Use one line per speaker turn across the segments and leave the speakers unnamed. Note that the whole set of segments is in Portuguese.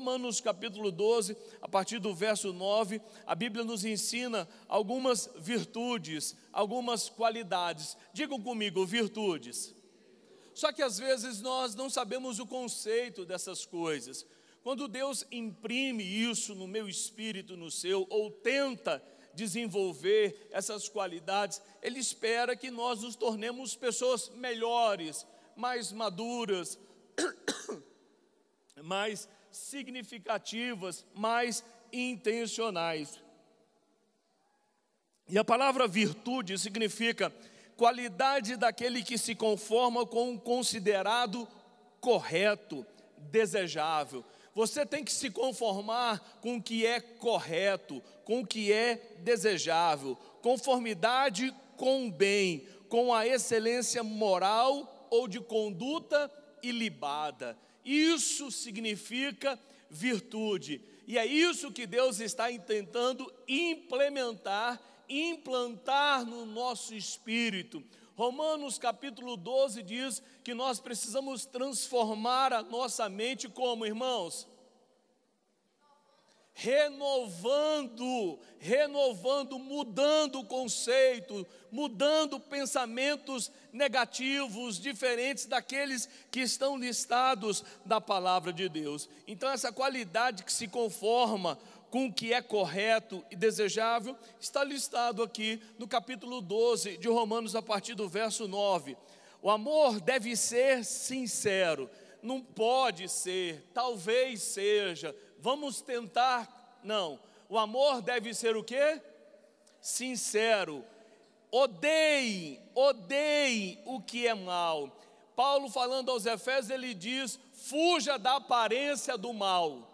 Romanos capítulo 12, a partir do verso 9, a Bíblia nos ensina algumas virtudes, algumas qualidades. Digam comigo, virtudes. Só que às vezes nós não sabemos o conceito dessas coisas. Quando Deus imprime isso no meu espírito, no seu, ou tenta desenvolver essas qualidades, Ele espera que nós nos tornemos pessoas melhores, mais maduras, mais significativas, mais intencionais. E a palavra virtude significa qualidade daquele que se conforma com o considerado correto, desejável. Você tem que se conformar com o que é correto, com o que é desejável, conformidade com o bem, com a excelência moral ou de conduta ilibada. Isso significa virtude, e é isso que Deus está tentando implantar no nosso espírito. Romanos capítulo 12 diz que nós precisamos transformar a nossa mente como, irmãos? Renovando, mudando o conceito, mudando pensamentos negativos, diferentes daqueles que estão listados na palavra de Deus. Então essa qualidade que se conforma com o que é correto e desejável, está listado aqui no capítulo 12 de Romanos, a partir do verso 9. O amor deve ser sincero, não pode ser, talvez seja, vamos tentar, não. O amor deve ser o quê? Sincero. Odeiem o que é mal. Paulo, falando aos Efésios, ele diz: fuja da aparência do mal.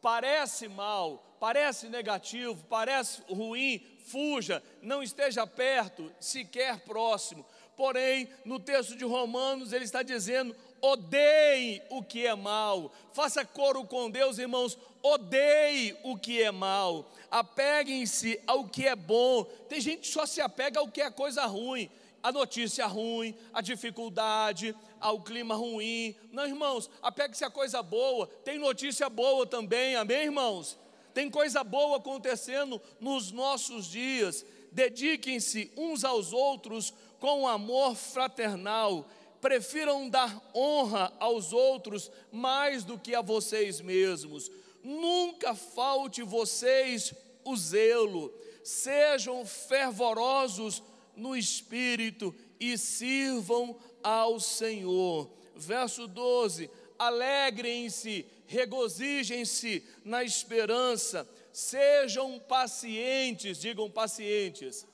Parece mal, parece negativo, parece ruim, fuja, não esteja perto, sequer próximo. Porém, no texto de Romanos, ele está dizendo: odeie o que é mal. Faça coro com Deus, irmãos, odeie o que é mal. Apeguem-se ao que é bom. Tem gente que só se apega ao que é coisa ruim, a notícia ruim, a dificuldade, ao clima ruim. Não, irmãos, apegue-se a coisa boa. Tem notícia boa também, amém, irmãos? Tem coisa boa acontecendo nos nossos dias. Dediquem-se uns aos outros com amor fraternal. Prefiram dar honra aos outros mais do que a vocês mesmos. Nunca falte vocês o zelo. Sejam fervorosos no espírito e sirvam ao Senhor. Verso 12: alegrem-se, regozijem-se na esperança, sejam pacientes, digam pacientes,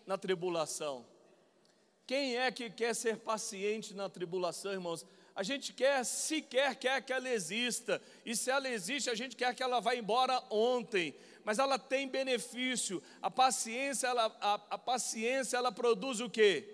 na tribulação. Quem é que quer ser paciente na tribulação, irmãos? A gente sequer quer que ela exista, e se ela existe, a gente quer que ela vá embora ontem, mas ela tem benefício. A paciência, ela produz o quê?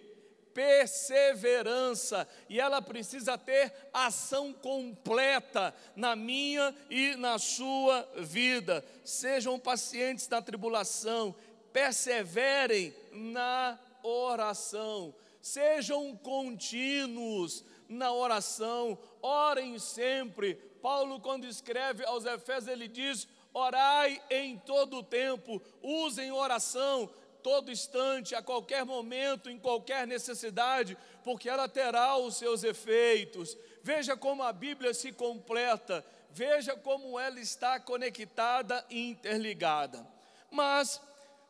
Perseverança, e ela precisa ter ação completa na minha e na sua vida. Sejam pacientes na tribulação, perseverem na oração, sejam contínuos na oração, orem sempre. Paulo, quando escreve aos Efésios, ele diz: orai em todo o tempo, usem oração todo instante, a qualquer momento, em qualquer necessidade, porque ela terá os seus efeitos. Veja como a Bíblia se completa, veja como ela está conectada e interligada. Mas,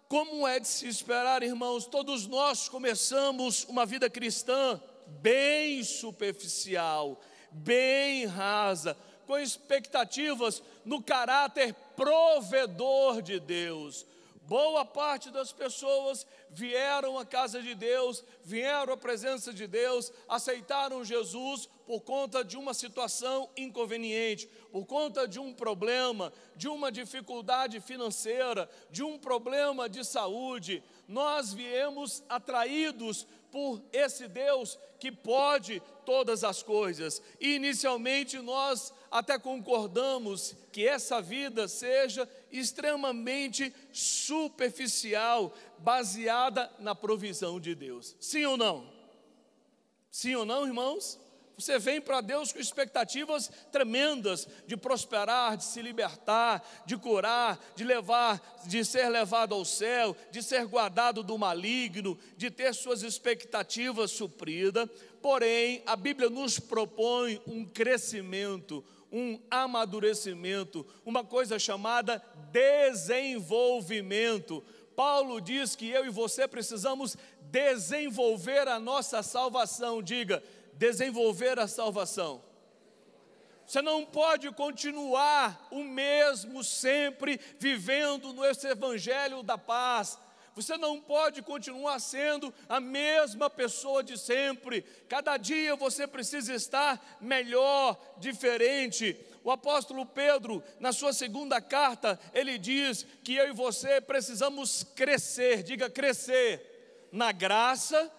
como é de se esperar, irmãos, todos nós começamos uma vida cristã bem superficial, bem rasa, com expectativas no caráter provedor de Deus. Boa parte das pessoas vieram à casa de Deus, vieram à presença de Deus, aceitaram Jesus por conta de uma situação inconveniente, por conta de um problema, de uma dificuldade financeira, de um problema de saúde. Nós viemos atraídos por esse Deus que pode todas as coisas. E inicialmente nós até concordamos que essa vida seja extremamente superficial, baseada na provisão de Deus. Sim ou não? Sim ou não, irmãos? Você vem para Deus com expectativas tremendas de prosperar, de se libertar, de curar, de ser levado ao céu, de ser guardado do maligno, de ter suas expectativas supridas. Porém, a Bíblia nos propõe um crescimento, um amadurecimento, uma coisa chamada desenvolvimento. Paulo diz que eu e você precisamos desenvolver a nossa salvação. Diga, desenvolver a salvação. Você não pode continuar o mesmo sempre vivendo nesse evangelho da paz. Você não pode continuar sendo a mesma pessoa de sempre. Cada dia você precisa estar melhor, diferente. O apóstolo Pedro, na sua segunda carta, ele diz que eu e você precisamos crescer. Diga, crescer na graça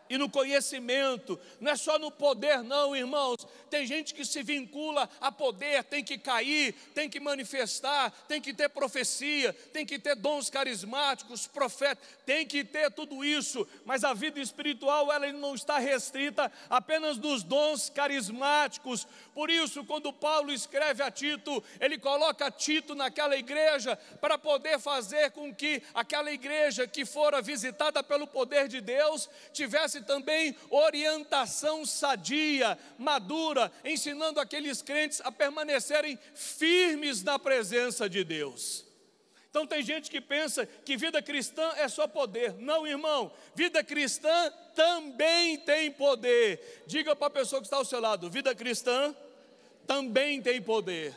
e no conhecimento. Não é só no poder não, irmãos. Tem gente que se vincula a poder, tem que cair, tem que manifestar, tem que ter profecia, tem que ter dons carismáticos, profetas, tem que ter tudo isso. Mas a vida espiritual, ela não está restrita apenas nos dons carismáticos. Por isso, quando Paulo escreve a Tito, ele coloca Tito naquela igreja para poder fazer com que aquela igreja que fora visitada pelo poder de Deus tivesse também orientação sadia, madura, ensinando aqueles crentes a permanecerem firmes na presença de Deus. Então tem gente que pensa que vida cristã é só poder. Não, irmão, vida cristã também tem poder. Diga para a pessoa que está ao seu lado, vida cristã também tem poder.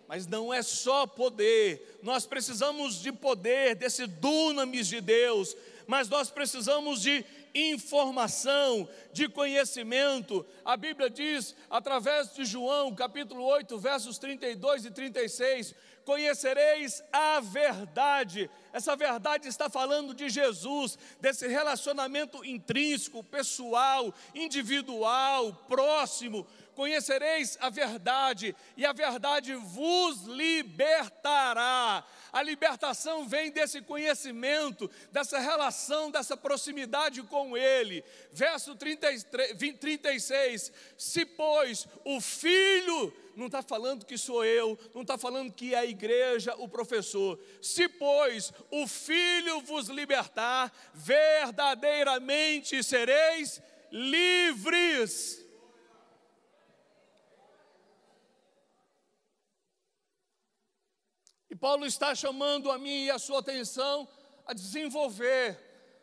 Mas não é só poder, nós precisamos de poder, desse dunamis de Deus, mas nós precisamos de informação, de conhecimento. A Bíblia diz, através de João, capítulo 8, versos 32 e 36, conhecereis a verdade. Essa verdade está falando de Jesus, desse relacionamento intrínseco, pessoal, individual, próximo. Conhecereis a verdade, e a verdade vos libertará. A libertação vem desse conhecimento, dessa relação, dessa proximidade com Ele. Verso 36, se pois o Filho, não está falando que sou eu, não está falando que é a igreja, o professor. Se pois o Filho vos libertar, verdadeiramente sereis livres. E Paulo está chamando a mim e a sua atenção a desenvolver,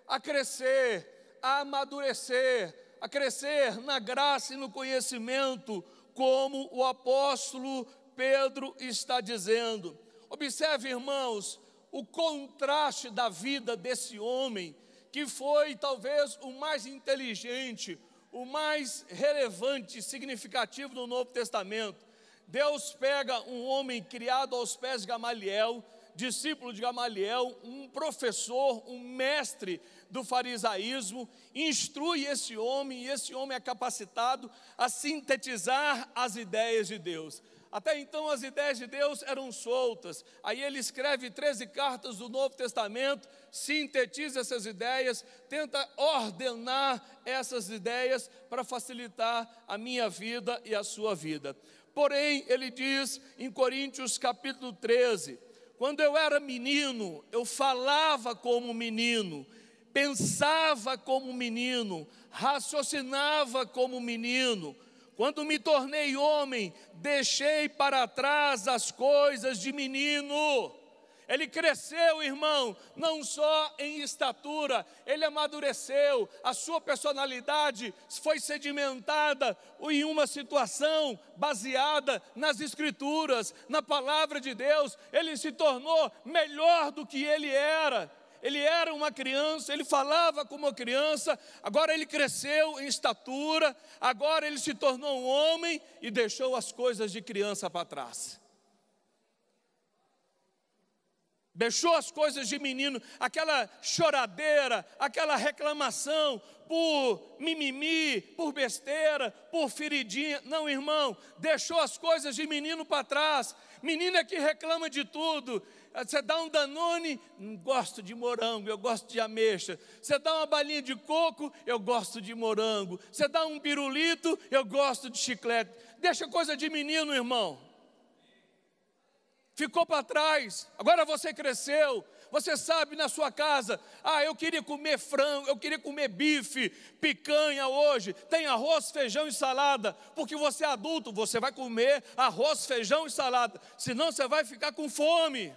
a crescer, a amadurecer, a crescer na graça e no conhecimento, como o apóstolo Pedro está dizendo. Observe, irmãos, o contraste da vida desse homem, que foi talvez o mais inteligente, o mais relevante, significativo do Novo Testamento. Deus pega um homem criado aos pés de Gamaliel, discípulo de Gamaliel, um professor, um mestre do farisaísmo, instrui esse homem, e esse homem é capacitado a sintetizar as ideias de Deus. Até então as ideias de Deus eram soltas. Aí ele escreve 13 cartas do Novo Testamento, sintetiza essas ideias, tenta ordenar essas ideias para facilitar a minha vida e a sua vida. Porém, ele diz em Coríntios capítulo 13, quando eu era menino, eu falava como menino, pensava como menino, raciocinava como menino. Quando me tornei homem, deixei para trás as coisas de menino. Ele cresceu, irmão, não só em estatura, ele amadureceu, a sua personalidade foi sedimentada em uma situação baseada nas Escrituras, na palavra de Deus. Ele se tornou melhor do que ele era. Ele era uma criança, ele falava como uma criança, agora ele cresceu em estatura, agora ele se tornou um homem e deixou as coisas de criança para trás. Deixou as coisas de menino, aquela choradeira, aquela reclamação por mimimi, por besteira, por feridinha. Não, irmão, deixou as coisas de menino para trás. Menino é que reclama de tudo. Você dá um Danone, gosto de morango, eu gosto de ameixa. Você dá uma balinha de coco, eu gosto de morango. Você dá um pirulito, eu gosto de chiclete. Deixa coisa de menino, irmão. Ficou para trás, agora você cresceu, você sabe na sua casa, eu queria comer frango, eu queria comer bife, picanha hoje, tem arroz, feijão e salada, porque você é adulto, você vai comer arroz, feijão e salada, senão você vai ficar com fome.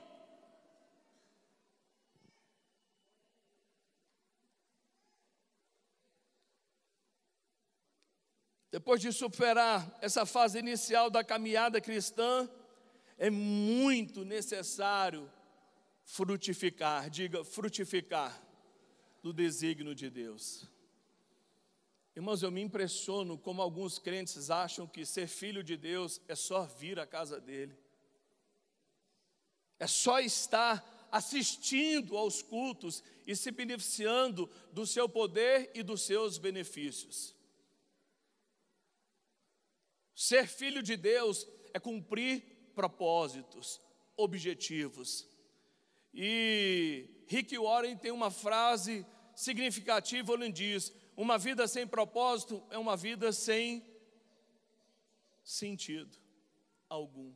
Depois de superar essa fase inicial da caminhada cristã, é muito necessário frutificar, diga frutificar, do desígnio de Deus. Irmãos, eu me impressiono como alguns crentes acham que ser filho de Deus é só vir à casa dele, é só estar assistindo aos cultos e se beneficiando do seu poder e dos seus benefícios. Ser filho de Deus é cumprir propósitos, objetivos. E Rick Warren tem uma frase significativa, ele diz: uma vida sem propósito é uma vida sem sentido algum.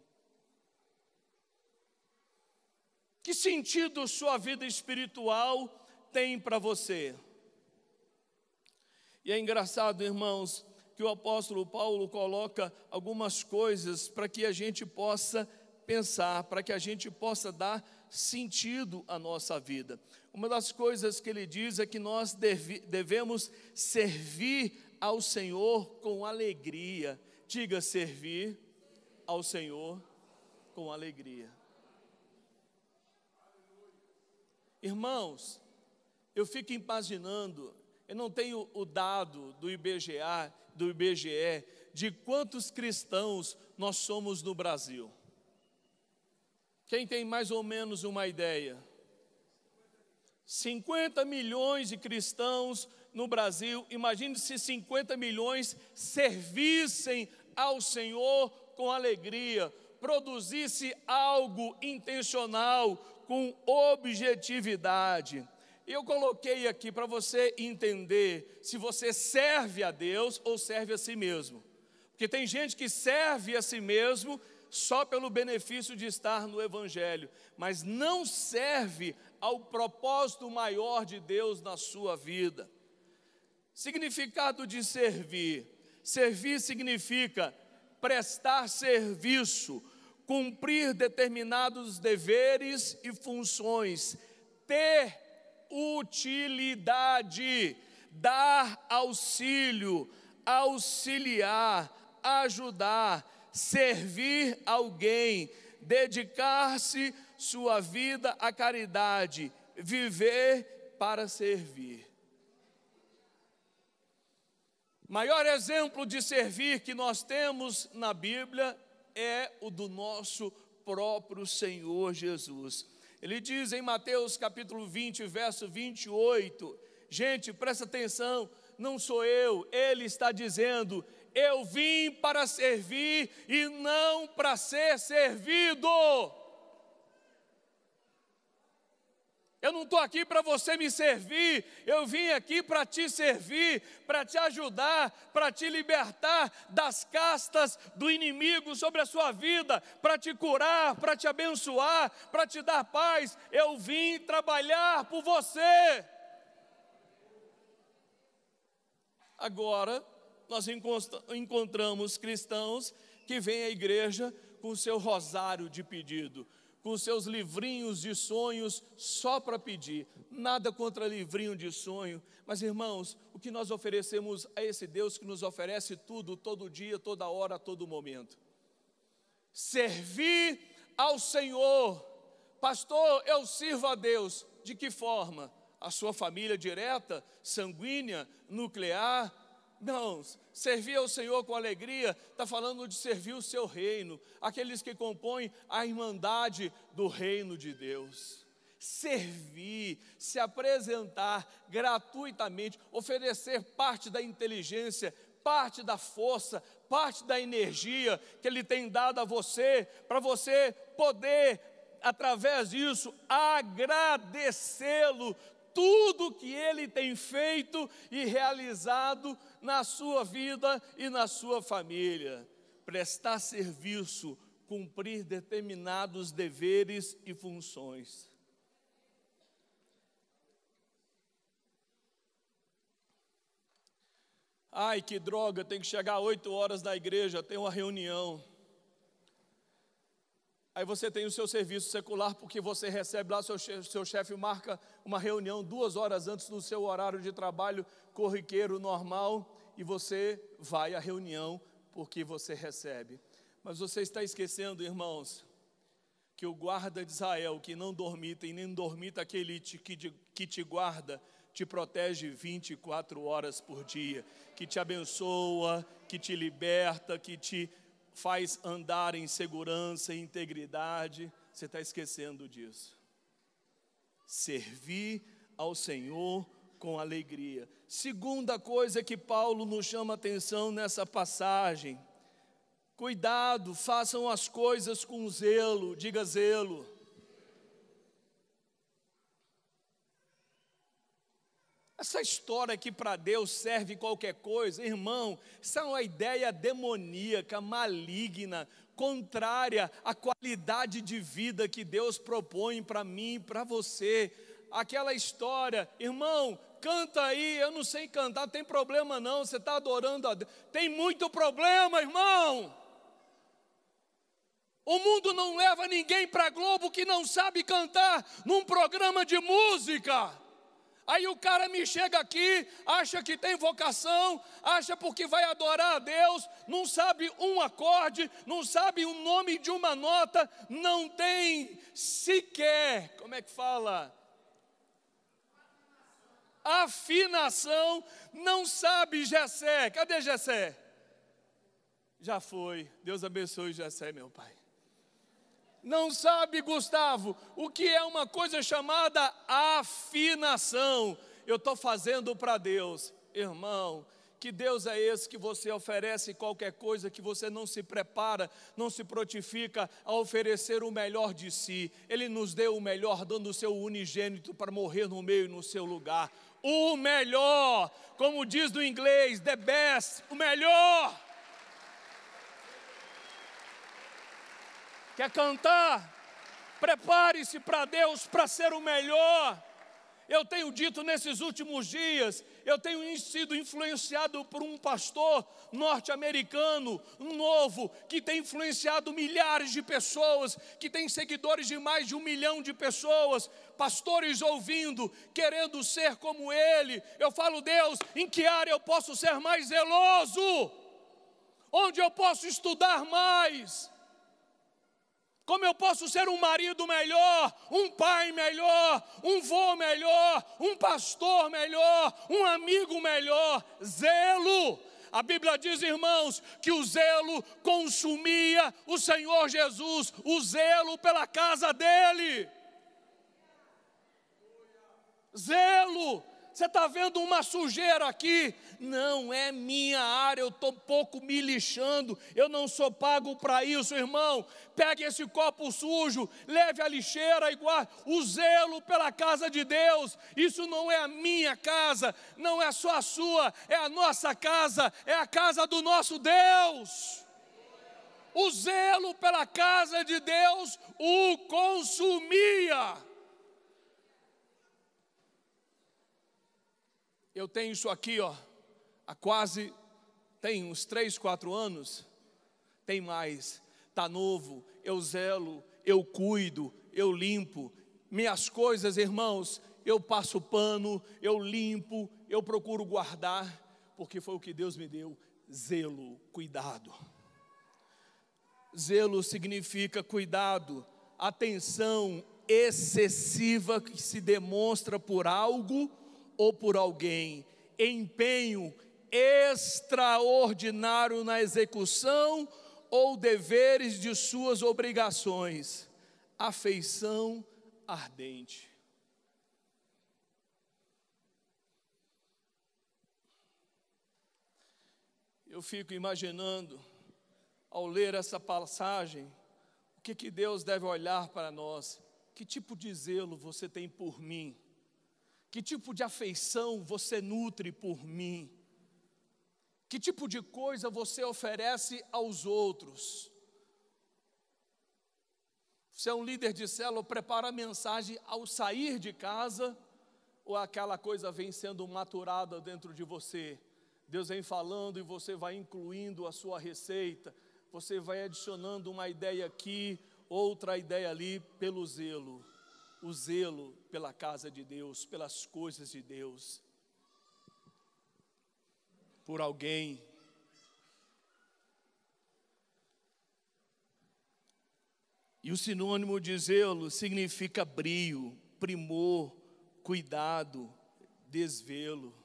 Que sentido sua vida espiritual tem para você? E é engraçado, irmãos, que o apóstolo Paulo coloca algumas coisas para que a gente possa pensar, para que a gente possa dar sentido à nossa vida. Uma das coisas que ele diz é que nós devemos servir ao Senhor com alegria. Diga, servir ao Senhor com alegria. Irmãos, eu fico imaginando, eu não tenho o dado do IBGE, de quantos cristãos nós somos no Brasil. Quem tem mais ou menos uma ideia? 50 milhões de cristãos no Brasil. Imagine se 50 milhões servissem ao Senhor com alegria, produzisse algo intencional, com objetividade. Eu coloquei aqui para você entender se você serve a Deus ou serve a si mesmo. Porque tem gente que serve a si mesmo só pelo benefício de estar no Evangelho, mas não serve ao propósito maior de Deus na sua vida. Significado de servir. Servir significa prestar serviço, cumprir determinados deveres e funções, ter utilidade, dar auxílio, auxiliar, ajudar, servir alguém, dedicar-se sua vida à caridade, viver para servir. Maior exemplo de servir que nós temos na Bíblia é o do nosso próprio Senhor Jesus. Ele diz em Mateus capítulo 20, verso 28, gente, presta atenção, não sou eu, ele está dizendo: eu vim para servir e não para ser servido. Eu não estou aqui para você me servir, eu vim aqui para te servir, para te ajudar, para te libertar das castas do inimigo sobre a sua vida, para te curar, para te abençoar, para te dar paz. Eu vim trabalhar por você. Agora, nós encontramos cristãos que vêm à igreja com o seu rosário de pedido, com seus livrinhos de sonhos só para pedir. Nada contra livrinho de sonho, mas irmãos, o que nós oferecemos a esse Deus que nos oferece tudo, todo dia, toda hora, a todo momento? Servir ao Senhor. Pastor, eu sirvo a Deus. De que forma? A sua família direta, sanguínea, nuclear? Não, servir ao Senhor com alegria, está falando de servir o seu reino, aqueles que compõem a irmandade do reino de Deus. servir, se apresentar gratuitamente, oferecer parte da inteligência, parte da força, parte da energia que Ele tem dado a você, para você poder, através disso, agradecê-lo, tudo que Ele tem feito e realizado na sua vida e na sua família. Prestar serviço, cumprir determinados deveres e funções. Ai, que droga, tem que chegar 8 horas na igreja, tem uma reunião. Aí você tem o seu serviço secular, porque você recebe lá, seu chefe marca uma reunião 2 horas antes do seu horário de trabalho corriqueiro, normal, e você vai à reunião porque você recebe. Mas você está esquecendo, irmãos, que o guarda de Israel, que não dormita e nem dormita aquele que te guarda, te protege 24 horas por dia, que te abençoa, que te liberta, que te faz andar em segurança e integridade. Você está esquecendo disso. Servir ao Senhor com alegria. Segunda coisa que Paulo nos chama a atenção nessa passagem: cuidado, façam as coisas com zelo. Diga zelo. Essa história que para Deus serve qualquer coisa, irmão, isso é uma ideia demoníaca, maligna, contrária à qualidade de vida que Deus propõe para mim e para você. Aquela história, irmão, canta aí, eu não sei cantar, não tem problema não, você está adorando a Deus. Tem muito problema, irmão. O mundo não leva ninguém para a Globo que não sabe cantar num programa de música. Aí o cara me chega aqui, acha que tem vocação, acha porque vai adorar a Deus, não sabe um acorde, não sabe o nome de uma nota, não tem sequer, como é que fala? Afinação, não sabe Jessé. Cadê Jessé? Já foi, Deus abençoe Jessé, meu pai. Não sabe, Gustavo, o que é uma coisa chamada afinação. Eu estou fazendo para Deus. Irmão, que Deus é esse que você oferece qualquer coisa, que você não se prepara, não se prontifica a oferecer o melhor de si. Ele nos deu o melhor, dando o seu unigênito para morrer no meio e no seu lugar. O melhor, como diz no inglês, the best, o melhor. Quer cantar? Prepare-se para Deus para ser o melhor. Eu tenho dito nesses últimos dias, eu tenho sido influenciado por um pastor norte-americano, novo, que tem influenciado milhares de pessoas, que tem seguidores de mais de 1 milhão de pessoas, pastores ouvindo, querendo ser como ele. Eu falo, Deus, em que área eu posso ser mais zeloso? Onde eu posso estudar mais? Como eu posso ser um marido melhor, um pai melhor, um vô melhor, um pastor melhor, um amigo melhor? Zelo. A Bíblia diz, irmãos, que o zelo consumia o Senhor Jesus, o zelo pela casa dele. Zelo. Você está vendo uma sujeira aqui? Não é minha área, eu estou pouco me lixando, eu não sou pago para isso, irmão. Pegue esse copo sujo, leve a lixeira e guarde. O zelo pela casa de Deus, isso não é a minha casa, não é só a sua, é a nossa casa, é a casa do nosso Deus. O zelo pela casa de Deus o consumia. Eu tenho isso aqui, há quase, tem uns 3, 4 anos, tem mais, está novo, eu zelo, eu cuido, eu limpo, minhas coisas, irmãos, eu passo pano, eu limpo, eu procuro guardar, porque foi o que Deus me deu, zelo, cuidado. Zelo significa cuidado, atenção excessiva que se demonstra por algo ou por alguém, empenho extraordinário na execução ou deveres de suas obrigações, afeição ardente. Eu fico imaginando, ao ler essa passagem, o que Deus deve olhar para nós. Que tipo de zelo você tem por mim? Que tipo de afeição você nutre por mim? Que tipo de coisa você oferece aos outros? Você é um líder de célula, prepara a mensagem ao sair de casa, ou aquela coisa vem sendo maturada dentro de você? Deus vem falando e você vai incluindo a sua receita, você vai adicionando uma ideia aqui, outra ideia ali, pelo zelo. O zelo pela casa de Deus, pelas coisas de Deus, por alguém. E o sinônimo de zelo significa brio, primor, cuidado, desvelo.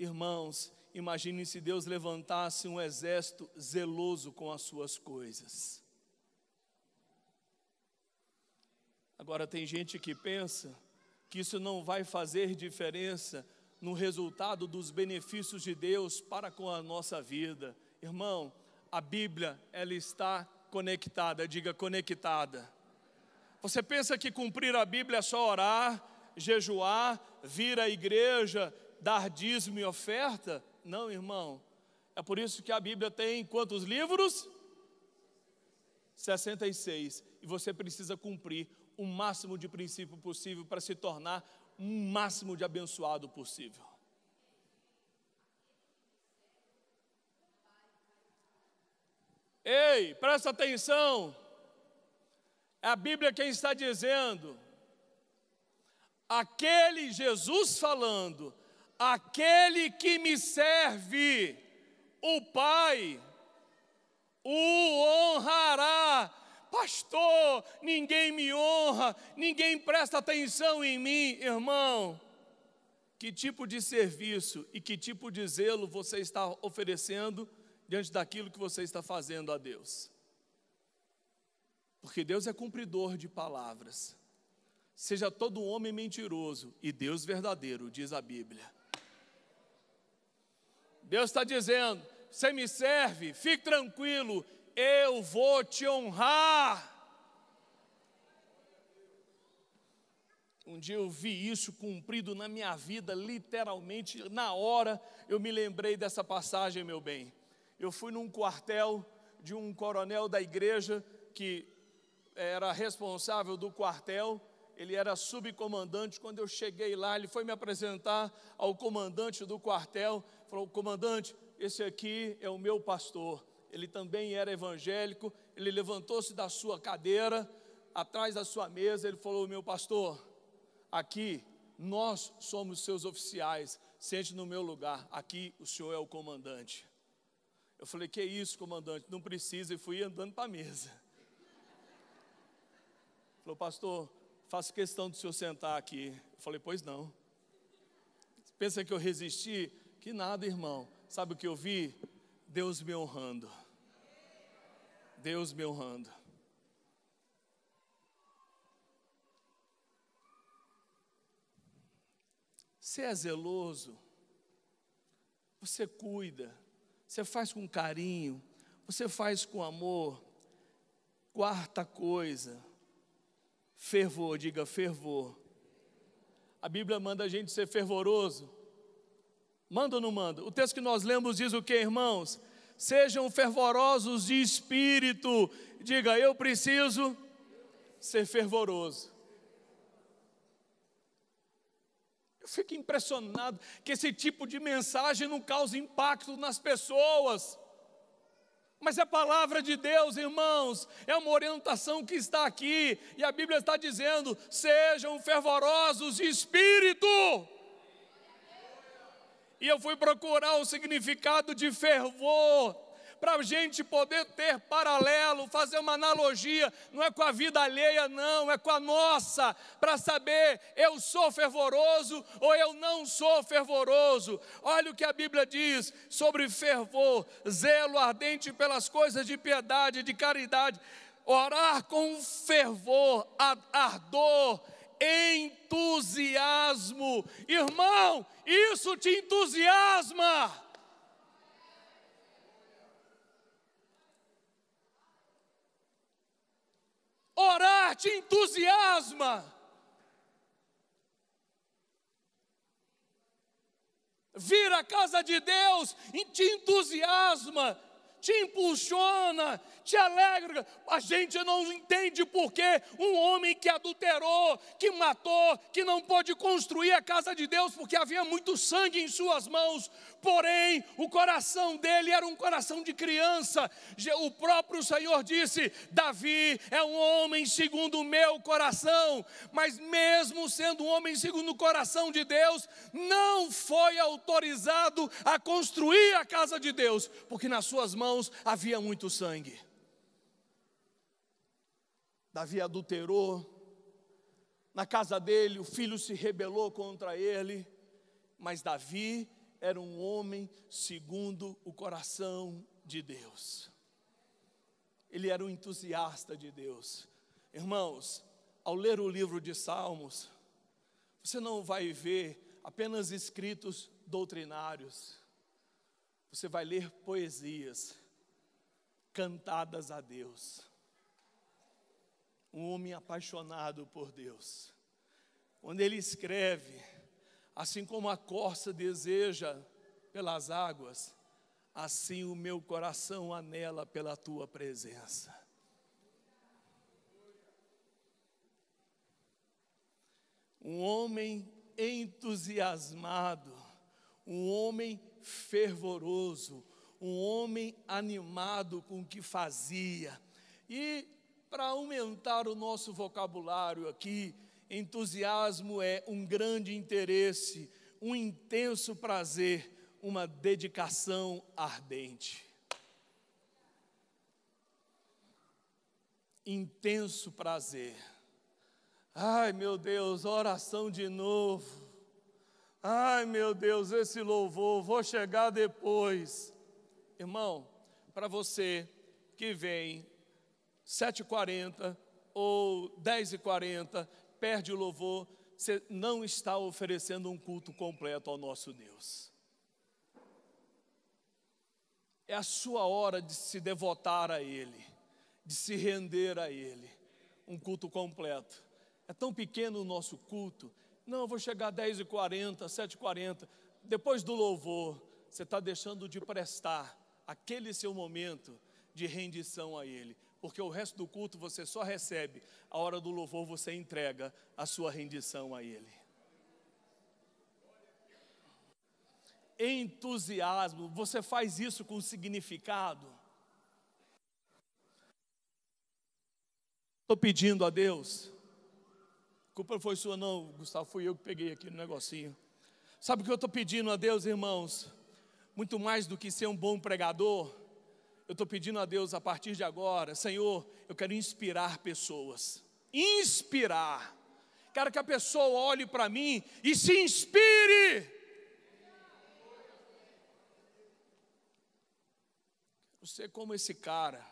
Irmãos, imagine se Deus levantasse um exército zeloso com as suas coisas. Agora tem gente que pensa que isso não vai fazer diferença no resultado dos benefícios de Deus para com a nossa vida. Irmão, a Bíblia, ela está conectada, diga conectada. Você pensa que cumprir a Bíblia é só orar, jejuar, vir à igreja, dar dízimo e oferta? Não, irmão. É por isso que a Bíblia tem quantos livros? 66. E você precisa cumprir o máximo de princípio possível para se tornar um máximo de abençoado possível. Ei, presta atenção. É a Bíblia quem está dizendo. Aquele, Jesus falando, aquele que me serve, o Pai o honrará. Pastor, ninguém me honra, ninguém presta atenção em mim. Irmão, que tipo de serviço e que tipo de zelo você está oferecendo diante daquilo que você está fazendo a Deus? Porque Deus é cumpridor de palavras. Seja todo homem mentiroso e Deus verdadeiro, diz a Bíblia. Deus está dizendo, você me serve, fique tranquilo, eu vou te honrar. Um dia eu vi isso cumprido na minha vida, literalmente, na hora eu me lembrei dessa passagem, meu bem. Eu fui num quartel de um coronel da igreja, que era responsável do quartel, ele era subcomandante. Quando eu cheguei lá, ele foi me apresentar ao comandante do quartel, falou, comandante, esse aqui é o meu pastor. Ele também era evangélico. Ele levantou-se da sua cadeira, atrás da sua mesa, ele falou, meu pastor, aqui nós somos seus oficiais, sente no meu lugar, aqui o senhor é o comandante. Eu falei, que isso, comandante, não precisa, e fui andando para a mesa. Ele falou, pastor, faço questão do senhor sentar aqui. Eu falei, pois não. Pensa que eu resisti? Que nada, irmão. Sabe o que eu vi? Deus me honrando. Deus me honrando. Você é zeloso, você cuida, você faz com carinho, você faz com amor. Quarta coisa, fervor, diga fervor. A Bíblia manda a gente ser fervoroso. Manda ou não manda? O texto que nós lemos diz o que, irmãos? Sejam fervorosos de espírito. Diga, eu preciso ser fervoroso. Eu fico impressionado que esse tipo de mensagem não causa impacto nas pessoas. Mas é a palavra de Deus, irmãos, é uma orientação que está aqui, e a Bíblia está dizendo, sejam fervorosos de espírito. E eu fui procurar o significado de fervor, para a gente poder ter paralelo, fazer uma analogia, não é com a vida alheia não, é com a nossa, para saber, eu sou fervoroso ou eu não sou fervoroso. Olha o que a Bíblia diz sobre fervor, zelo ardente pelas coisas de piedade, de caridade, orar com fervor, ardor, entusiasmo. Irmão, isso te entusiasma. te entusiasma. Vir à casa de Deus te entusiasma, te impulsiona, te alegra. A gente não entende por que um homem que adulterou, que matou, que não pôde construir a casa de Deus, porque havia muito sangue em suas mãos, porém o coração dele era um coração de criança. O próprio Senhor disse: Davi é um homem segundo o meu coração, mas mesmo sendo um homem segundo o coração de Deus, não foi autorizado a construir a casa de Deus, porque nas suas mãos havia muito sangue. Davi adulterou, na casa dele o filho se rebelou contra ele, mas Davi era um homem segundo o coração de Deus. Ele era um entusiasta de Deus. Irmãos, ao ler o livro de Salmos, você não vai ver apenas escritos doutrinários, você vai ler poesias cantadas a Deus. Um homem apaixonado por Deus. Quando ele escreve: assim como a corça deseja pelas águas, assim o meu coração anela pela tua presença. Um homem entusiasmado, um homem fervoroso, um homem animado com o que fazia. E para aumentar o nosso vocabulário aqui, entusiasmo é um grande interesse, um intenso prazer, uma dedicação ardente. Intenso prazer. Ai, meu Deus, oração de novo. Ai, meu Deus, esse louvor, vou chegar depois. Irmão, para você que vem 7h40 ou 10h40, perde o louvor, você não está oferecendo um culto completo ao nosso Deus. É a sua hora de se devotar a Ele, de se render a Ele, um culto completo. É tão pequeno o nosso culto. Não, eu vou chegar 10h40, 7h40, depois do louvor, você está deixando de prestar aquele seu momento de rendição a Ele, porque o resto do culto você só recebe, a hora do louvor você entrega a sua rendição a Ele. Entusiasmo, você faz isso com significado. Estou pedindo a Deus, a culpa não foi sua não, Gustavo, fui eu que peguei aqui no negocinho. Sabe o que eu estou pedindo a Deus, irmãos? Muito mais do que ser um bom pregador, eu estou pedindo a Deus a partir de agora: Senhor, eu quero inspirar pessoas. Inspirar. Quero que a pessoa olhe para mim e se inspire. Quero ser como esse cara.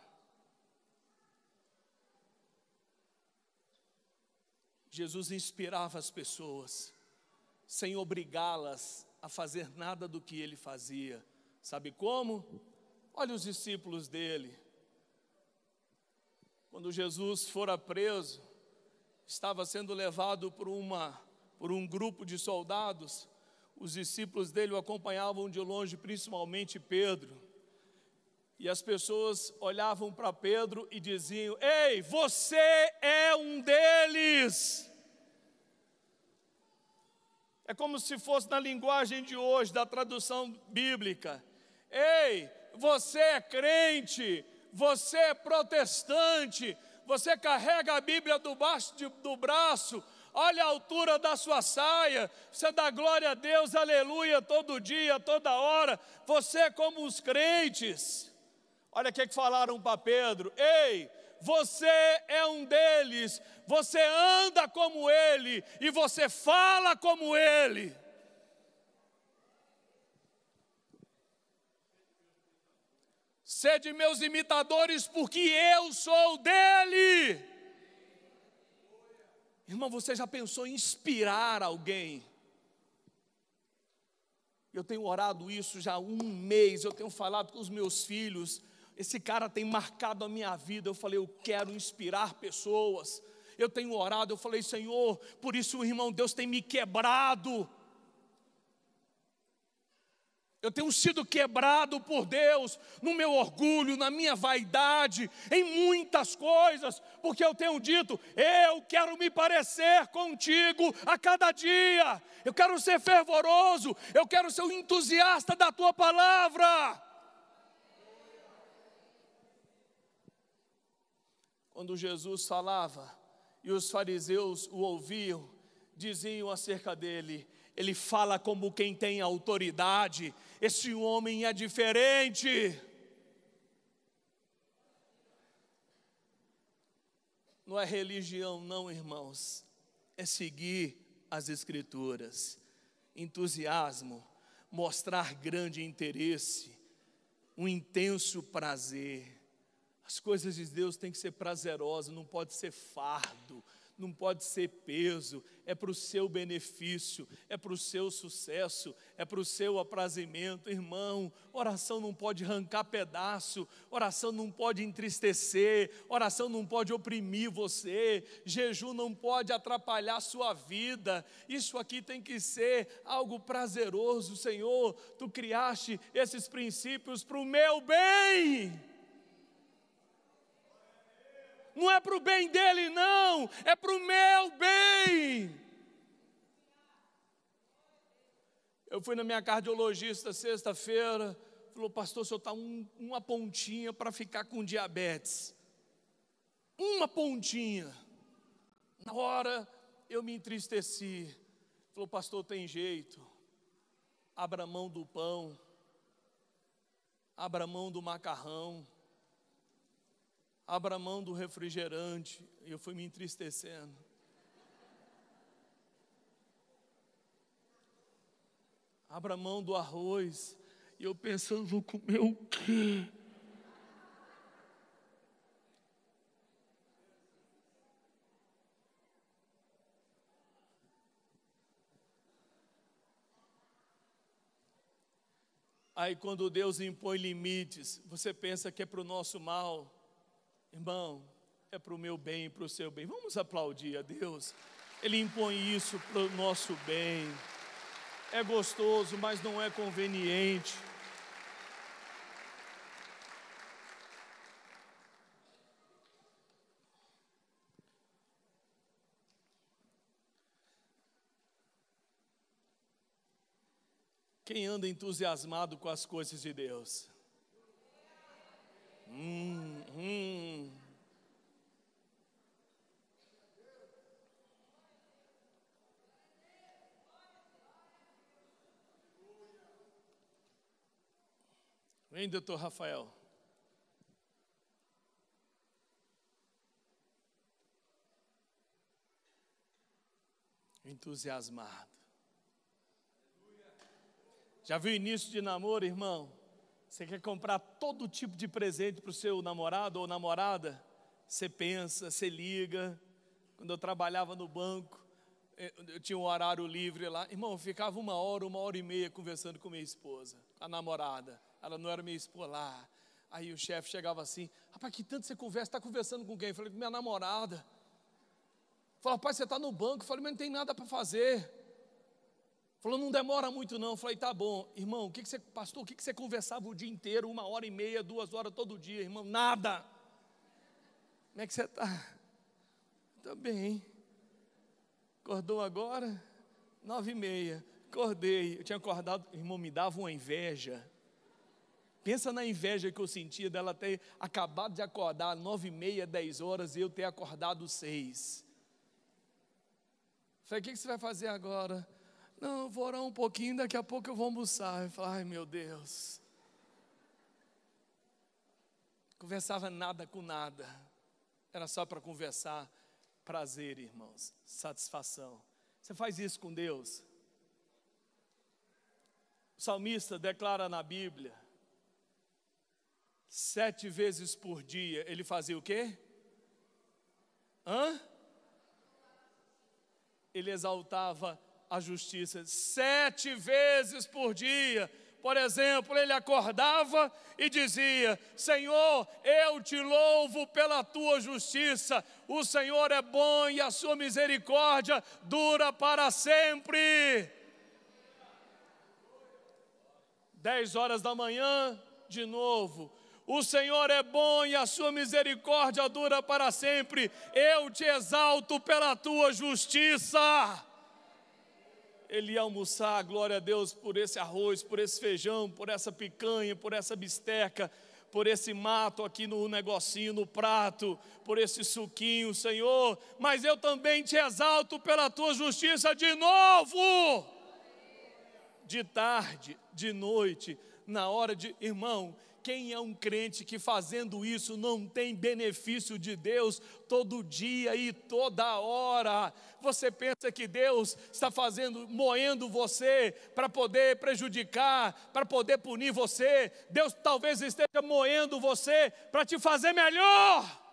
Jesus inspirava as pessoas, sem obrigá-las a fazer nada do que Ele fazia. Sabe como? Olha os discípulos dele. Quando Jesus fora preso, estava sendo levado por um grupo de soldados, os discípulos dele o acompanhavam de longe, principalmente Pedro. E as pessoas olhavam para Pedro e diziam: ei, você é um deles. É como se fosse na linguagem de hoje, da tradução bíblica: ei, você é crente, você é protestante, você carrega a Bíblia do braço, olha a altura da sua saia, você dá glória a Deus, aleluia, todo dia, toda hora, você é como os crentes. Olha o que falaram para Pedro: ei, você é um deles, você anda como ele e você fala como ele. Sede meus imitadores, porque eu sou dele. Irmão, você já pensou em inspirar alguém? Eu tenho orado isso já há um mês, eu tenho falado com os meus filhos. Esse cara tem marcado a minha vida. Eu falei: eu quero inspirar pessoas, eu tenho orado, eu falei: Senhor, por isso, irmão, Deus tem me quebrado. Eu tenho sido quebrado por Deus, no meu orgulho, na minha vaidade, em muitas coisas, porque eu tenho dito: eu quero me parecer contigo a cada dia, eu quero ser fervoroso, eu quero ser um entusiasta da tua palavra. Quando Jesus falava e os fariseus o ouviam, diziam acerca dele: ele fala como quem tem autoridade, esse homem é diferente. Não é religião não, irmãos, é seguir as Escrituras, entusiasmo, mostrar grande interesse, um intenso prazer. As coisas de Deus têm que ser prazerosas, não pode ser fardo, não pode ser peso, é para o seu benefício, é para o seu sucesso, é para o seu aprazimento. Irmão, oração não pode arrancar pedaço, oração não pode entristecer, oração não pode oprimir você, jejum não pode atrapalhar a sua vida. Isso aqui tem que ser algo prazeroso. Senhor, Tu criaste esses princípios para o meu bem. Não é para o bem dele, não, é para o meu bem. Eu fui na minha cardiologista sexta-feira, falou: pastor, o senhor está uma pontinha para ficar com diabetes. Uma pontinha. Na hora eu me entristeci. Falou: pastor, tem jeito. Abra mão do pão, abra mão do macarrão, abra mão do refrigerante. E eu fui me entristecendo. Abra mão do arroz. E eu pensando: vou comer o quê? Aí quando Deus impõe limites, você pensa que é para o nosso mal. Irmão, é para o meu bem e para o seu bem. Vamos aplaudir a Deus. Ele impõe isso para o nosso bem. É gostoso, mas não é conveniente. Quem anda entusiasmado com as coisas de Deus? Vem, doutor Rafael. Entusiasmado. Já viu o início de namoro, irmão? Você quer comprar todo tipo de presente para o seu namorado ou namorada? Você pensa, você liga. Quando eu trabalhava no banco, eu tinha um horário livre lá. Irmão, eu ficava 1 hora e meia conversando com minha esposa, a namorada. Ela não era minha esposa lá. Aí o chefe chegava assim: rapaz, que tanto você conversa? Está conversando com quem? Eu falei: com minha namorada. Falou: rapaz, você está no banco. Eu falei: mas não tem nada para fazer. Falou: não demora muito não. Eu falei: tá bom. Irmão, pastor, o que você conversava o dia inteiro, 1 hora e meia, 2 horas todo dia? Irmão, nada. Como é que você está? Está bem. Acordou agora? 9h30. Acordei. Eu tinha acordado, irmão, me dava uma inveja. Pensa na inveja que eu sentia dela ter acabado de acordar 9h30, 10 horas, e eu ter acordado 6. Falei: o que você vai fazer agora? Não, eu vou orar um pouquinho, daqui a pouco eu vou almoçar. Eu falei: ai meu Deus. Conversava nada com nada. Era só para conversar. Prazer, irmãos, satisfação. Você faz isso com Deus? O salmista declara na Bíblia: 7 vezes por dia ele fazia o quê? Ele exaltava a justiça. 7 vezes por dia. Por exemplo, ele acordava e dizia: Senhor, eu te louvo pela tua justiça, o Senhor é bom e a sua misericórdia dura para sempre. 10 horas da manhã, de novo: o Senhor é bom e a sua misericórdia dura para sempre, eu te exalto pela tua justiça. Ele ia almoçar, glória a Deus, por esse arroz, por esse feijão, por essa picanha, por essa bisteca, por esse mato aqui no negocinho, no prato, por esse suquinho, Senhor, mas eu também te exalto pela tua justiça de novo. De tarde, de noite, na hora de... Irmão, quem é um crente que fazendo isso não tem benefício de Deus todo dia e toda hora? Você pensa que Deus está moendo você para poder prejudicar, para poder punir você? Deus talvez esteja moendo você para te fazer melhor.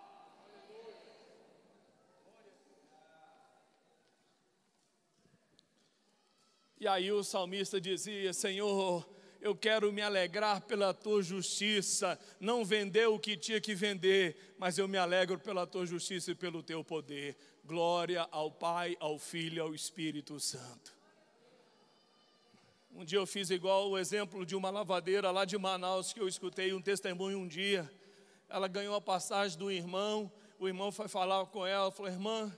E aí o salmista dizia: Senhor, eu quero me alegrar pela tua justiça, não vender o que tinha que vender, mas eu me alegro pela tua justiça e pelo teu poder. Glória ao Pai, ao Filho e ao Espírito Santo. Um dia eu fiz igual o exemplo de uma lavadeira lá de Manaus, que eu escutei um testemunho um dia. Ela ganhou a passagem do irmão, o irmão foi falar com ela, falou: irmã,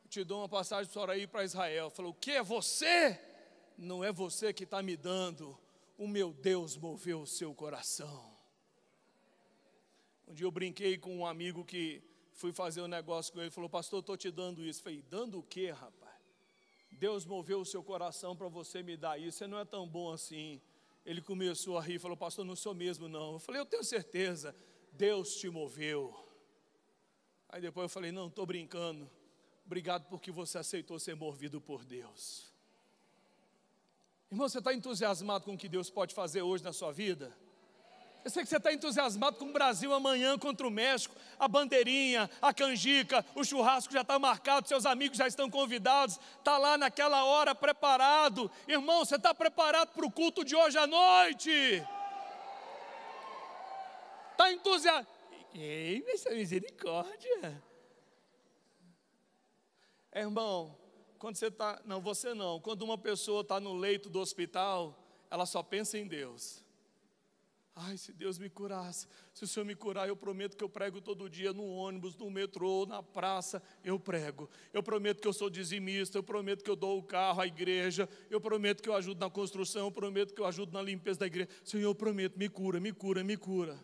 eu te dou uma passagem para a senhora ir para Israel. Falou: o que é você? Não é você que está me dando, o meu Deus moveu o seu coração. Um dia eu brinquei com um amigo que fui fazer um negócio com ele, falou: pastor, estou te dando isso. Eu falei: dando o quê, rapaz? Deus moveu o seu coração para você me dar isso, você não é tão bom assim. Ele começou a rir, falou: pastor, não sou mesmo não. Eu falei: eu tenho certeza, Deus te moveu. Aí depois eu falei: não, estou brincando, obrigado porque você aceitou ser movido por Deus. Irmão, você está entusiasmado com o que Deus pode fazer hoje na sua vida? Eu sei que você está entusiasmado com o Brasil amanhã contra o México, a bandeirinha, a canjica, o churrasco já está marcado, seus amigos já estão convidados, está lá naquela hora preparado. Irmão, você está preparado para o culto de hoje à noite? Está entusiasmado? Ei, essa misericórdia. Irmão, quando você está, não, você não, quando uma pessoa está no leito do hospital, ela só pensa em Deus. Ai, se Deus me curasse, se o Senhor me curar, eu prometo que eu prego todo dia no ônibus, no metrô, na praça, eu prego. Eu prometo que eu sou dizimista, eu prometo que eu dou o carro à igreja, eu prometo que eu ajudo na construção, eu prometo que eu ajudo na limpeza da igreja. Senhor, eu prometo, me cura, me cura, me cura.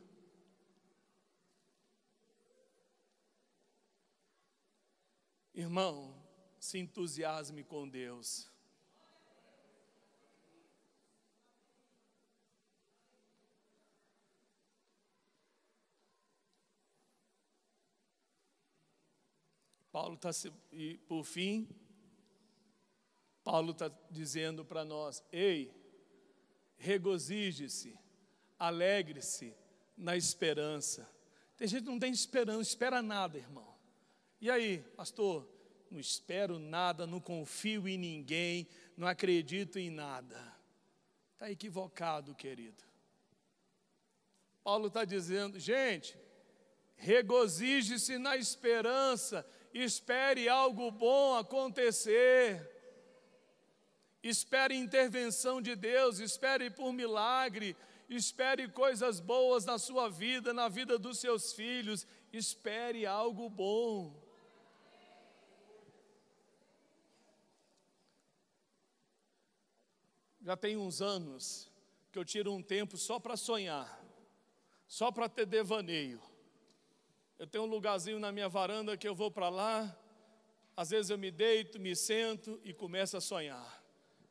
Irmão, se entusiasme com Deus. Paulo está, e por fim, Paulo está dizendo para nós: ei, regozije-se, alegre-se na esperança. Tem gente que não tem esperança, não espera nada, irmão. E aí, pastor, não espero nada, não confio em ninguém, não acredito em nada. Está equivocado, querido. Paulo está dizendo: gente, regozije-se na esperança, espere algo bom acontecer, espere intervenção de Deus, espere por milagre, espere coisas boas na sua vida, na vida dos seus filhos, espere algo bom. Já tem uns anos que eu tiro um tempo só para sonhar, só para ter devaneio. Eu tenho um lugarzinho na minha varanda que eu vou para lá, às vezes eu me deito, me sento e começo a sonhar.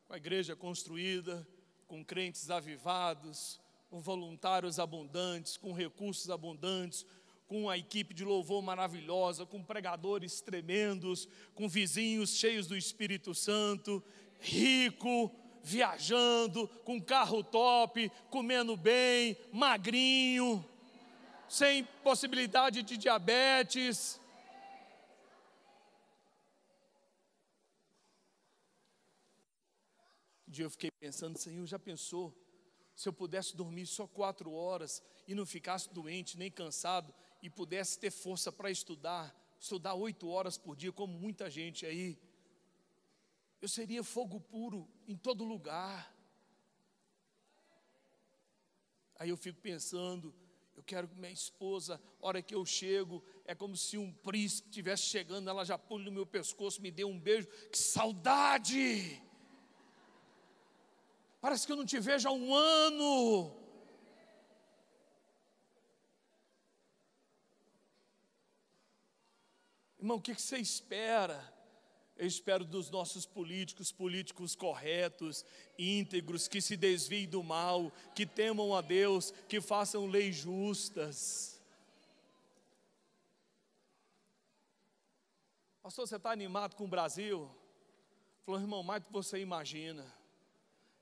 Com a igreja construída, com crentes avivados, com voluntários abundantes, com recursos abundantes, com uma equipe de louvor maravilhosa, com pregadores tremendos, com vizinhos cheios do Espírito Santo, rico, viajando, com carro top, comendo bem, magrinho, sem possibilidade de diabetes. Um dia eu fiquei pensando: Senhor, já pensou Se eu pudesse dormir só 4 horas e não ficasse doente nem cansado e pudesse ter força para estudar 8 horas por dia, como muita gente aí, eu seria fogo puro em todo lugar. Aí eu fico pensando, eu quero que minha esposa, a hora que eu chego, é como se um príncipe estivesse chegando, ela já pula no meu pescoço, me dê um beijo, que saudade! Parece que eu não te vejo há um ano. Irmão, o que você espera? Eu espero dos nossos políticos corretos, íntegros, que se desviem do mal, que temam a Deus, que façam leis justas. Pastor, você está animado com o Brasil? Falou, irmão, mais do que você imagina.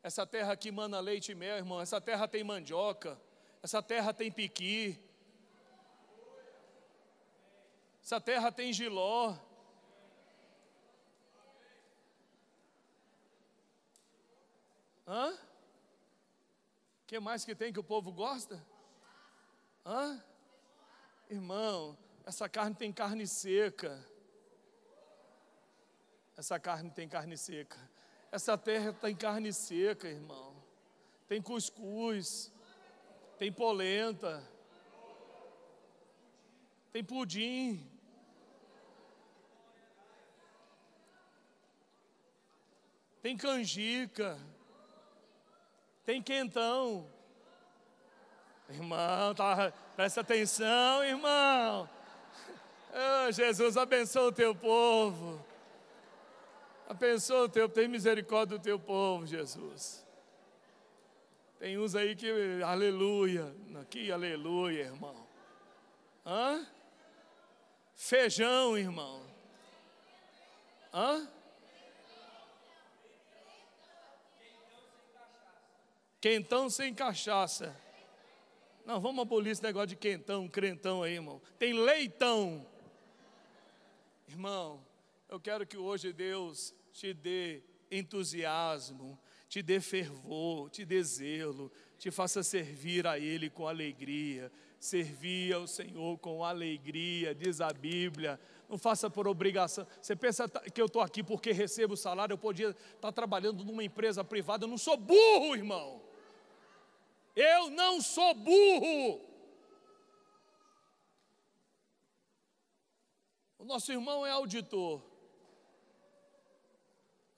Essa terra aqui mana leite e mel, irmão. Essa terra tem mandioca. Essa terra tem piqui. Essa terra tem jiló. Hã? O que mais que tem que o povo gosta? Hã? Irmão, essa carne tem carne seca. Essa carne tem carne seca. Essa terra tem carne seca, irmão. Tem cuscuz. Tem polenta. Tem pudim. Tem canjica. Tem quentão. Irmão, presta atenção, irmão. Oh, Jesus, abençoa o teu povo. Abençoa o teu, tem misericórdia do teu povo, Jesus. Tem uns aí que, aleluia, aqui, aleluia, irmão. Hã? Feijão, irmão. Hã? Quentão sem cachaça. Não, vamos abolir esse negócio de quentão, crentão aí, irmão. Tem leitão. Irmão, eu quero que hoje Deus te dê entusiasmo, te dê fervor, te dê zelo, te faça servir a Ele com alegria. Servir ao Senhor com alegria, diz a Bíblia. Não faça por obrigação. Você pensa que eu estou aqui porque recebo salário, eu podia estar trabalhando numa empresa privada. Eu não sou burro, irmão. Eu não sou burro. O nosso irmão é auditor.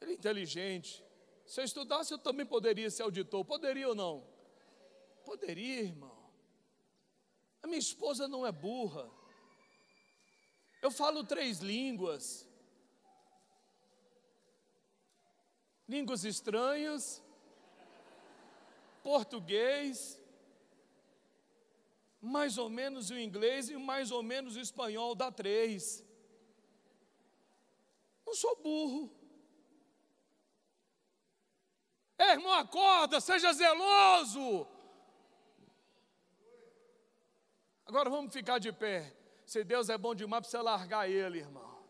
Ele é inteligente. Se eu estudasse, eu também poderia ser auditor. Poderia ou não? Poderia, irmão. A minha esposa não é burra. Eu falo 3 línguas. Línguas estranhas. Português. Mais ou menos o inglês e mais ou menos o espanhol, dá 3. Não sou burro. Irmão, acorda, seja zeloso. Agora vamos ficar de pé. Se Deus é bom demais, precisa largar Ele, irmão.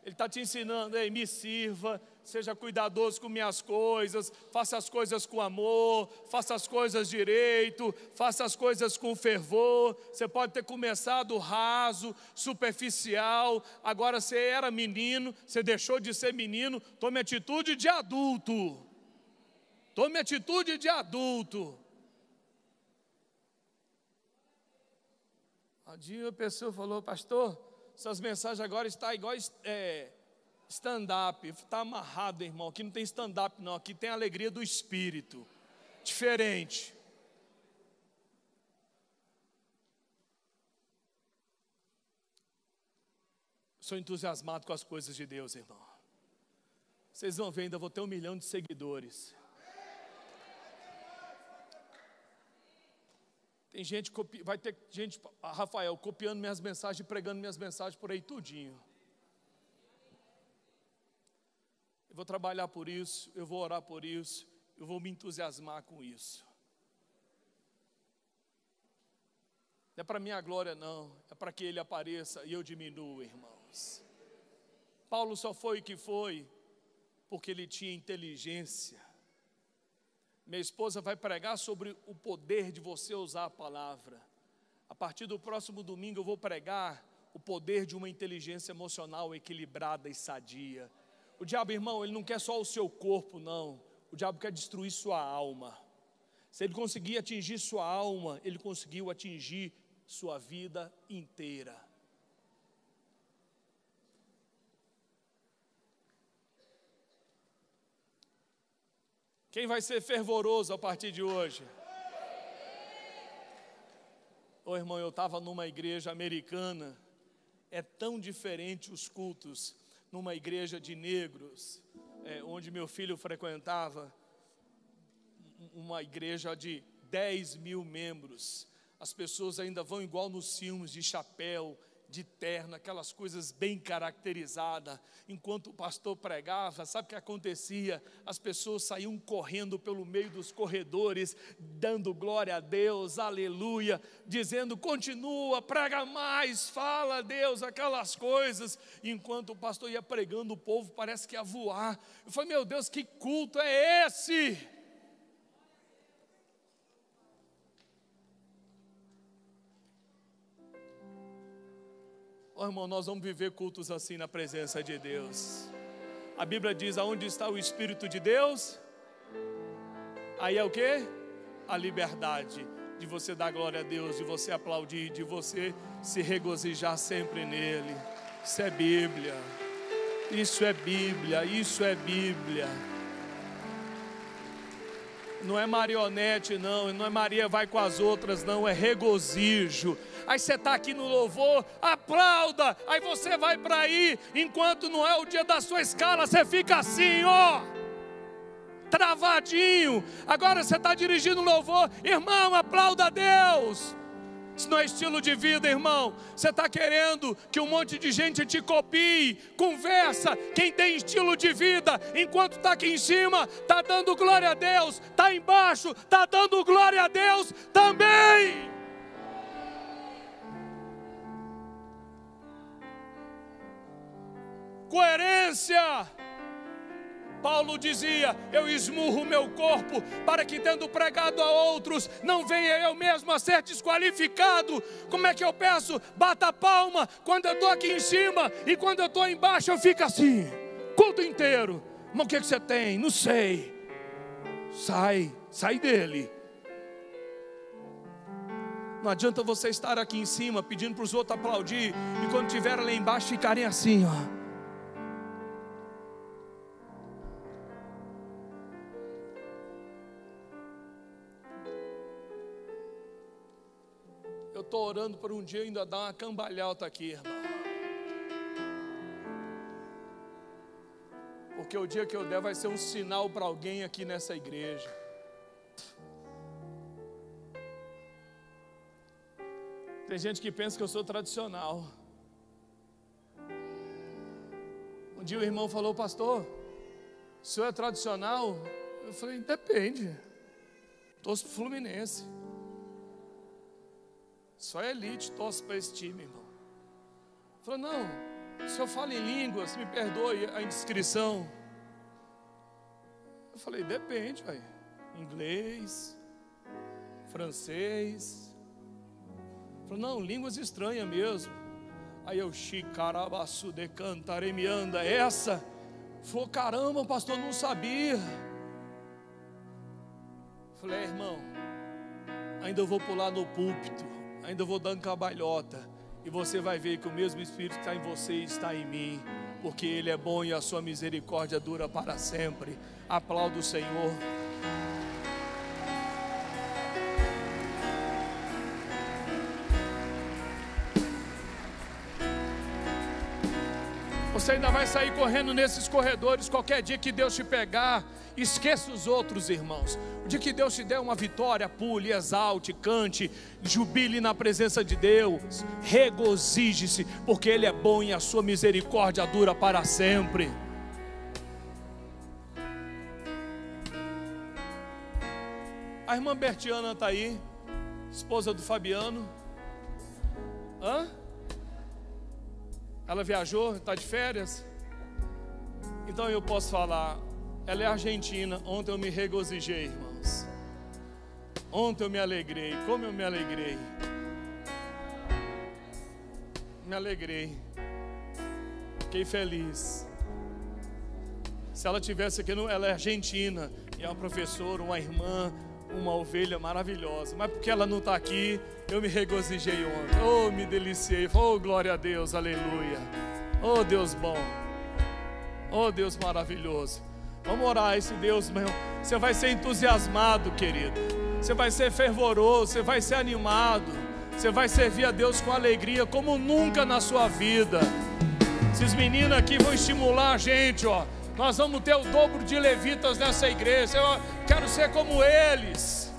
Ele está te ensinando, ei, me sirva, seja cuidadoso com minhas coisas, faça as coisas com amor, faça as coisas direito, faça as coisas com fervor. Você pode ter começado raso, superficial, agora você era menino, você deixou de ser menino, tome atitude de adulto. Tome atitude de adulto. Um dia a pessoa falou, pastor, essas mensagens agora estão igual stand-up. Está amarrado, irmão. Aqui não tem stand-up não, aqui tem a alegria do Espírito. Diferente. Sou entusiasmado com as coisas de Deus, irmão. Vocês vão ver, ainda vou ter 1 milhão de seguidores. Tem gente, vai ter gente, Rafael, copiando minhas mensagens, pregando minhas mensagens por aí tudinho. Eu vou trabalhar por isso, eu vou orar por isso, eu vou me entusiasmar com isso. Não é para minha glória não, é para que Ele apareça e eu diminua, irmãos. Paulo só foi o que foi, porque ele tinha inteligência. Minha esposa vai pregar sobre o poder de você usar a palavra. A partir do próximo domingo eu vou pregar o poder de uma inteligência emocional equilibrada e sadia. O diabo, irmão, ele não quer só o seu corpo, não. O diabo quer destruir sua alma. Se ele conseguir atingir sua alma, ele conseguiu atingir sua vida inteira. Quem vai ser fervoroso a partir de hoje? Ô irmão, eu estava numa igreja americana. É tão diferente os cultos numa igreja de negros, onde meu filho frequentava, uma igreja de 10 mil membros. As pessoas ainda vão igual nos filmes, de chapéu, de terno, aquelas coisas bem caracterizadas. Enquanto o pastor pregava, sabe o que acontecia? As pessoas saíam correndo pelo meio dos corredores, dando glória a Deus, aleluia, dizendo: continua, prega mais, fala a Deus, aquelas coisas. Enquanto o pastor ia pregando, o povo parece que ia voar. Eu falei: meu Deus, que culto é esse? Oh, irmão, nós vamos viver cultos assim na presença de Deus. A Bíblia diz: aonde está o Espírito de Deus, aí é o quê? A liberdade de você dar glória a Deus, de você aplaudir, de você se regozijar sempre nele. Isso é Bíblia. Isso é Bíblia, isso é Bíblia. Não é marionete não, não é Maria vai com as outras não, é regozijo. Aí você está aqui no louvor, aplauda, aí você vai para aí, enquanto não é o dia da sua escala, você fica assim, ó, travadinho. Agora você está dirigindo o louvor, irmão, aplauda a Deus. Isso não é estilo de vida, irmão. Você está querendo que um monte de gente te copie. Conversa, quem tem estilo de vida, enquanto está aqui em cima, está dando glória a Deus, está embaixo, está dando glória a Deus também. Coerência. Paulo dizia: eu esmurro o meu corpo para que, tendo pregado a outros, não venha eu mesmo a ser desqualificado. Como é que eu peço? Bata a palma quando eu estou aqui em cima, e quando eu estou embaixo eu fico assim, culto inteiro. Mas o que você tem? Não sei. Sai dele. Não adianta você estar aqui em cima pedindo para os outros aplaudir, e quando estiver lá embaixo ficarem assim, ó. Eu estou orando por um dia ainda dar uma cambalhota aqui, irmão. Porque o dia que eu der vai ser um sinal para alguém aqui nessa igreja. Tem gente que pensa que eu sou tradicional. Um dia o irmão falou: pastor, o senhor é tradicional? Eu falei: depende. Torço pro Fluminense. Só é elite, torce para esse time, irmão. Ele falou: não, se eu falo em línguas, me perdoe a indiscrição. Eu falei: depende, velho. Inglês, francês. Ele falou: não, línguas estranhas mesmo. Aí eu, xicarabaçu de cantare me anda, essa? Ele falou: caramba, pastor, não sabia. Eu falei: irmão, ainda eu vou pular no púlpito, ainda vou dando cambalhota, e você vai ver que o mesmo Espírito que está em você está em mim, porque Ele é bom e a sua misericórdia dura para sempre. Aplauda o Senhor. Você ainda vai sair correndo nesses corredores. Qualquer dia que Deus te pegar, esqueça os outros, irmãos. O dia que Deus te der uma vitória, pule, exalte, cante, jubile na presença de Deus, regozije-se, porque Ele é bom e a sua misericórdia dura para sempre. A irmã Bertiana está aí, esposa do Fabiano. Ela viajou, está de férias. Então eu posso falar, ela é argentina. Ontem eu me regozijei, irmãos. Ontem eu me alegrei, como eu me alegrei. Me alegrei. Fiquei feliz. Se ela tivesse aqui, ela é argentina, e é uma professora, uma irmã, uma ovelha maravilhosa. Mas porque ela não está aqui, eu me regozijei ontem. Oh, me deliciei. Oh, glória a Deus, aleluia. Oh, Deus bom. Oh, Deus maravilhoso. Vamos orar a esse Deus, meu. Você vai ser entusiasmado, querido. Você vai ser fervoroso, você vai ser animado. Você vai servir a Deus com alegria como nunca na sua vida. Esses meninos aqui vão estimular a gente, ó. Nós vamos ter o dobro de levitas nessa igreja. Eu quero ser como eles.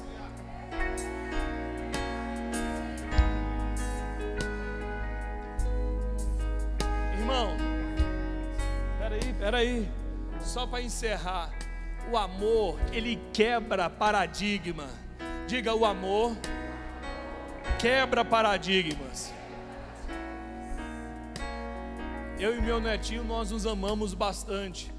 Irmão, peraí. Só para encerrar. O amor, ele quebra paradigma. Diga, o amor quebra paradigmas. Eu e meu netinho, nós nos amamos bastante.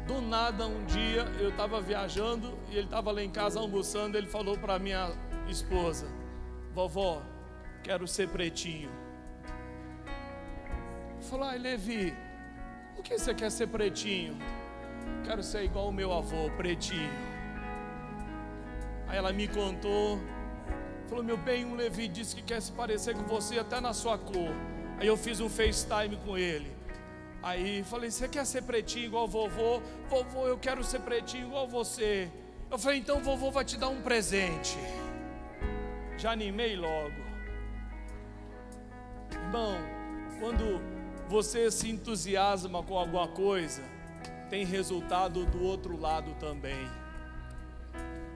Do nada, um dia, eu estava viajando e ele estava lá em casa almoçando. Ele falou para minha esposa: vovó, quero ser pretinho. Falou: ai, Levi, por que você quer ser pretinho? Quero ser igual o meu avô, pretinho. Aí ela me contou. Falou: meu bem, o Levi disse que quer se parecer com você até na sua cor. Aí eu fiz um FaceTime com ele. Aí falei: você quer ser pretinho igual o vovô? Vovô, eu quero ser pretinho igual você. Eu falei: então vovô vai te dar um presente. Já animei logo. Irmão, quando você se entusiasma com alguma coisa, tem resultado do outro lado também.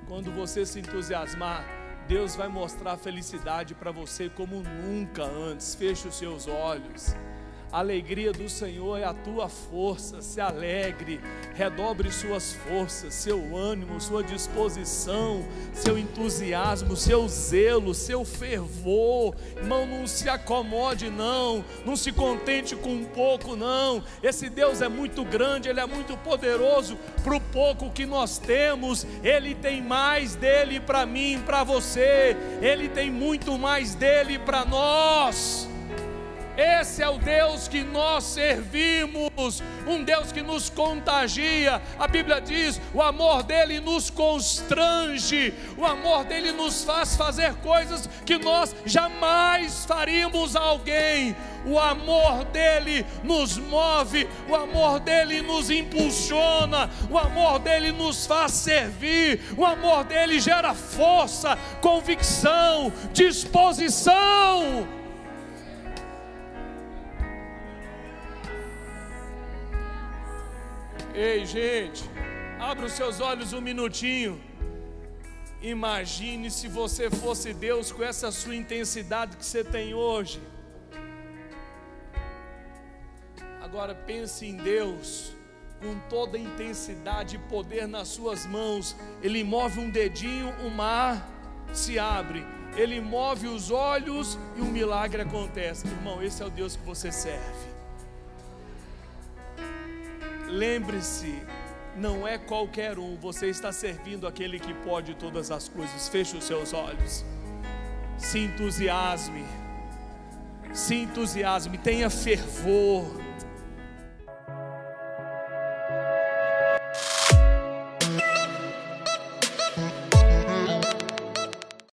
Quando você se entusiasmar, Deus vai mostrar felicidade para você como nunca antes. Feche os seus olhos. A alegria do Senhor é a tua força. Se alegre, redobre suas forças, seu ânimo, sua disposição, seu entusiasmo, seu zelo, seu fervor. Irmão, não se acomode não, não se contente com um pouco não. Esse Deus é muito grande, Ele é muito poderoso. Para o pouco que nós temos, Ele tem mais dele para mim, para você. Ele tem muito mais dele para nós. Esse é o Deus que nós servimos, um Deus que nos contagia. A Bíblia diz: o amor dele nos constrange, o amor dele nos faz fazer coisas que nós jamais faríamos a alguém. O amor dele nos move, o amor dele nos impulsiona, o amor dele nos faz servir, o amor dele gera força, convicção, disposição. Ei, gente, abra os seus olhos um minutinho. Imagine se você fosse Deus com essa sua intensidade que você tem hoje. Agora pense em Deus com toda a intensidade e poder nas suas mãos. Ele move um dedinho, o mar se abre. Ele move os olhos e um milagre acontece. Irmão, esse é o Deus que você serve. Lembre-se, não é qualquer um, você está servindo aquele que pode todas as coisas. Feche os seus olhos. Se entusiasme, tenha fervor.